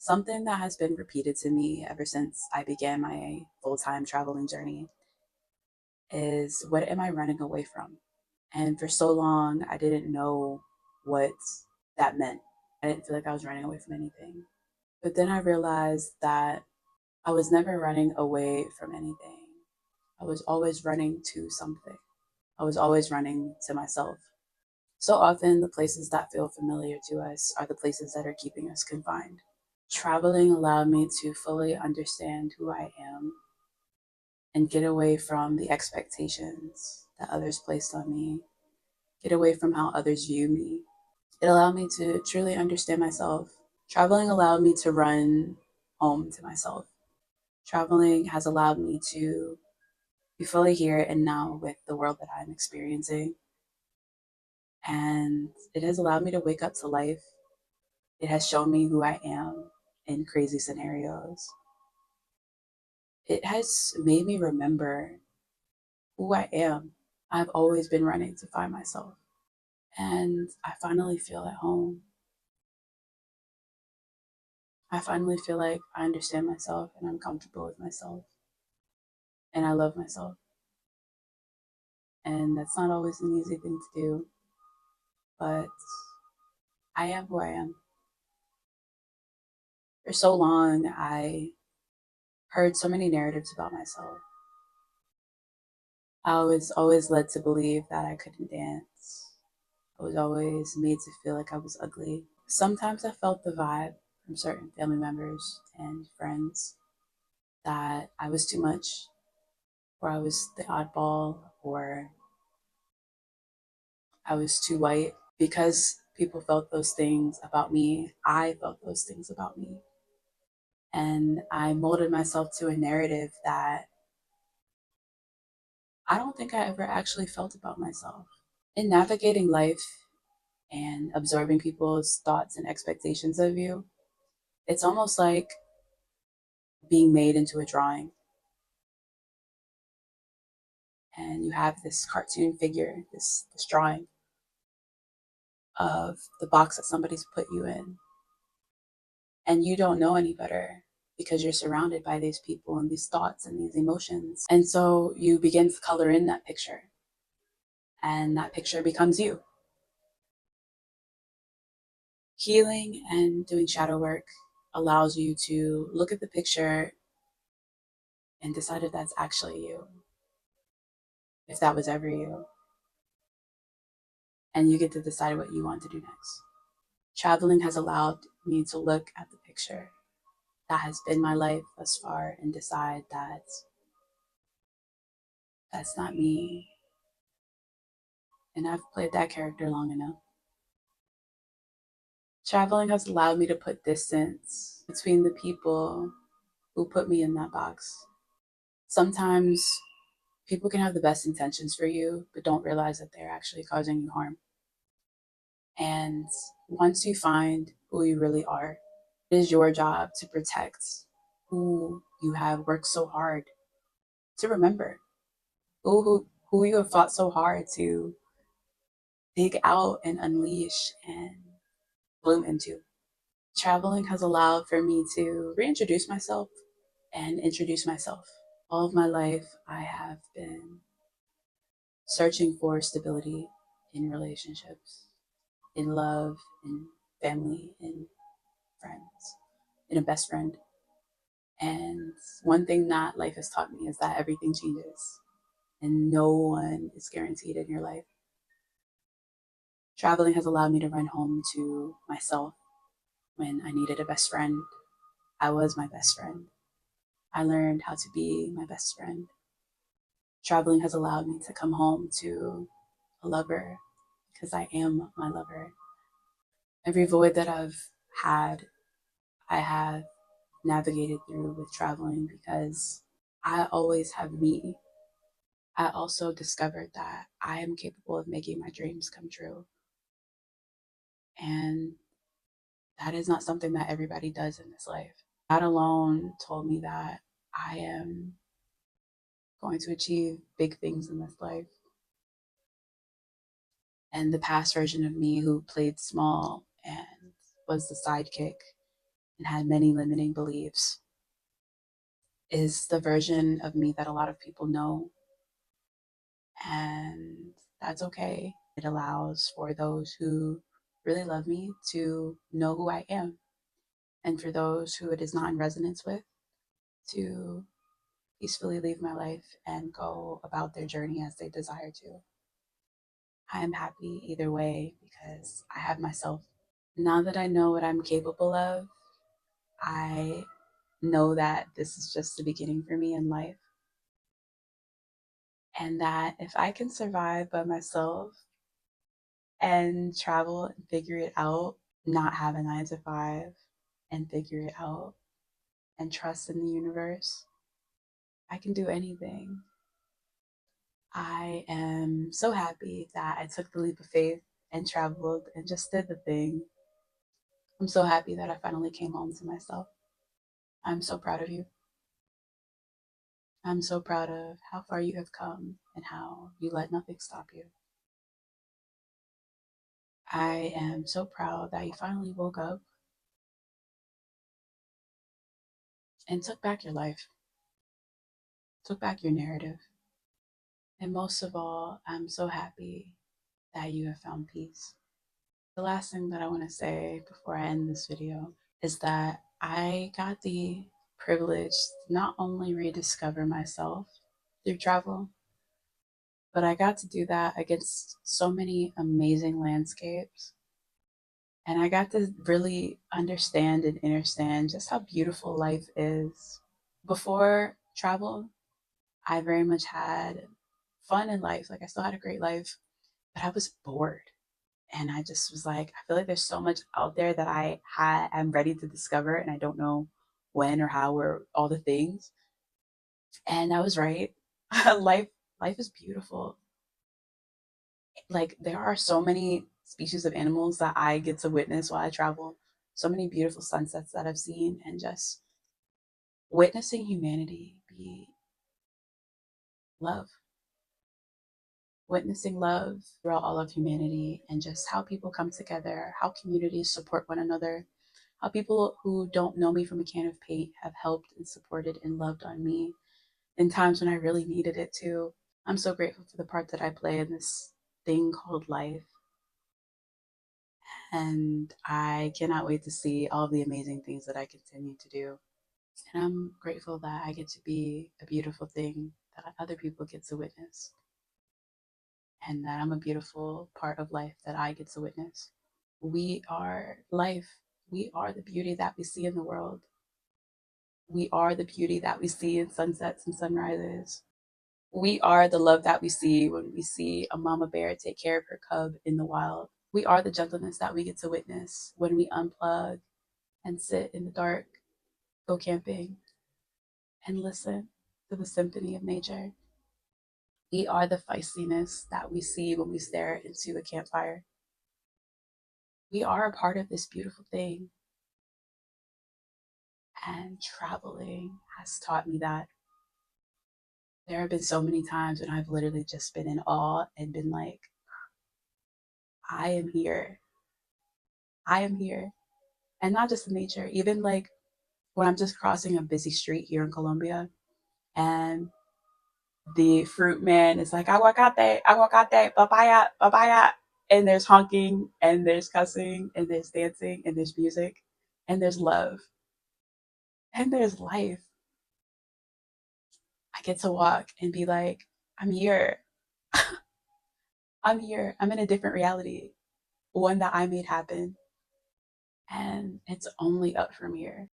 Something that has been repeated to me ever since I began my full-time traveling journey is, what am I running away from? And for so long, I didn't know what that meant. I didn't feel like I was running away from anything. But then I realized that I was never running away from anything. I was always running to something. I was always running to myself. So often, the places that feel familiar to us are the places that are keeping us confined. Traveling allowed me to fully understand who I am and get away from the expectations that others placed on me, get away from how others view me. It allowed me to truly understand myself. Traveling allowed me to run home to myself. Traveling has allowed me to be fully here and now with the world that I'm experiencing. And it has allowed me to wake up to life. It has shown me who I am in crazy scenarios. It has made me remember who I am. I've always been running to find myself. And I finally feel at home. I finally feel like I understand myself and I'm comfortable with myself and I love myself. And that's not always an easy thing to do, but I am who I am. For so long, I heard so many narratives about myself. I was always led to believe that I couldn't dance. I was always made to feel like I was ugly. Sometimes I felt the vibe from certain family members and friends that I was too much, or I was the oddball, or I was too white. Because people felt those things about me, I felt those things about me. And I molded myself to a narrative that I don't think I ever actually felt about myself. In navigating life and absorbing people's thoughts and expectations of you, it's almost like being made into a drawing. And you have this cartoon figure, this drawing of the box that somebody's put you in. And you don't know any better because you're surrounded by these people and these thoughts and these emotions. And so you begin to color in that picture, and that picture becomes you. Healing and doing shadow work allows you to look at the picture and decide if that's actually you, if that was ever you, and you get to decide what you want to do next. Traveling has allowed me to look at the picture that has been my life thus far and decide that that's not me. And I've played that character long enough. Traveling has allowed me to put distance between the people who put me in that box. Sometimes people can have the best intentions for you, but don't realize that they're actually causing you harm. And once you find who you really are, it is your job to protect who you have worked so hard to remember, who you have fought so hard to dig out and unleash and bloom into. Traveling has allowed for me to reintroduce myself and introduce myself. All of my life, I have been searching for stability in relationships, in love, in family, in friends, in a best friend. And one thing that life has taught me is that everything changes and no one is guaranteed in your life. Traveling has allowed me to run home to myself. When I needed a best friend, I was my best friend. I learned how to be my best friend. Traveling has allowed me to come home to a lover because I am my lover. Every void that I've had, I have navigated through with traveling because I always have me. I also discovered that I am capable of making my dreams come true. And that is not something that everybody does in this life. That alone told me that I am going to achieve big things in this life. And the past version of me who played small and was the sidekick and had many limiting beliefs is the version of me that a lot of people know, and that's okay. It allows for those who really love me to know who I am, and for those who it is not in resonance with to peacefully leave my life and go about their journey as they desire to. I am happy either way because I have myself. Now that I know what I'm capable of, I know that this is just the beginning for me in life. And that if I can survive by myself and travel and figure it out, not have a 9 to 5 and figure it out and trust in the universe, I can do anything. I am so happy that I took the leap of faith and traveled and just did the thing. I'm so happy that I finally came home to myself. I'm so proud of you. I'm so proud of how far you have come and how you let nothing stop you. I am so proud that you finally woke up and took back your life, took back your narrative. And most of all, I'm so happy that you have found peace. The last thing that I want to say before I end this video is that I got the privilege to not only rediscover myself through travel, but I got to do that against so many amazing landscapes. And I got to really understand and understand just how beautiful life is. Before travel, I very much had fun in life. Like I still had a great life, but I was bored. And I just was like, I feel like there's so much out there that I'm ready to discover, and I don't know when or how or all the things. And I was right. life life is beautiful. Like there are so many species of animals that I get to witness while I travel. So many beautiful sunsets that I've seen, and just witnessing humanity be love. Witnessing love throughout all of humanity, and just how people come together, how communities support one another, how people who don't know me from a can of paint have helped and supported and loved on me in times when I really needed it too. I'm so grateful for the part that I play in this thing called life. And I cannot wait to see all of the amazing things that I continue to do. And I'm grateful that I get to be a beautiful thing that other people get to witness, and that I'm a beautiful part of life that I get to witness. We are life. We are the beauty that we see in the world. We are the beauty that we see in sunsets and sunrises. We are the love that we see when we see a mama bear take care of her cub in the wild. We are the gentleness that we get to witness when we unplug and sit in the dark, go camping, and listen to the symphony of nature. We are the feistiness that we see when we stare into a campfire. We are a part of this beautiful thing. And traveling has taught me that. There have been so many times when I've literally just been in awe and been like, I am here. I am here. And not just in nature, even like when I'm just crossing a busy street here in Colombia and the fruit man is like, aguacate, papaya, papaya. And there's honking and there's cussing and there's dancing and there's music and there's love and there's life. I get to walk and be like, I'm here. I'm here. I'm in a different reality, one that I made happen. And it's only up from here.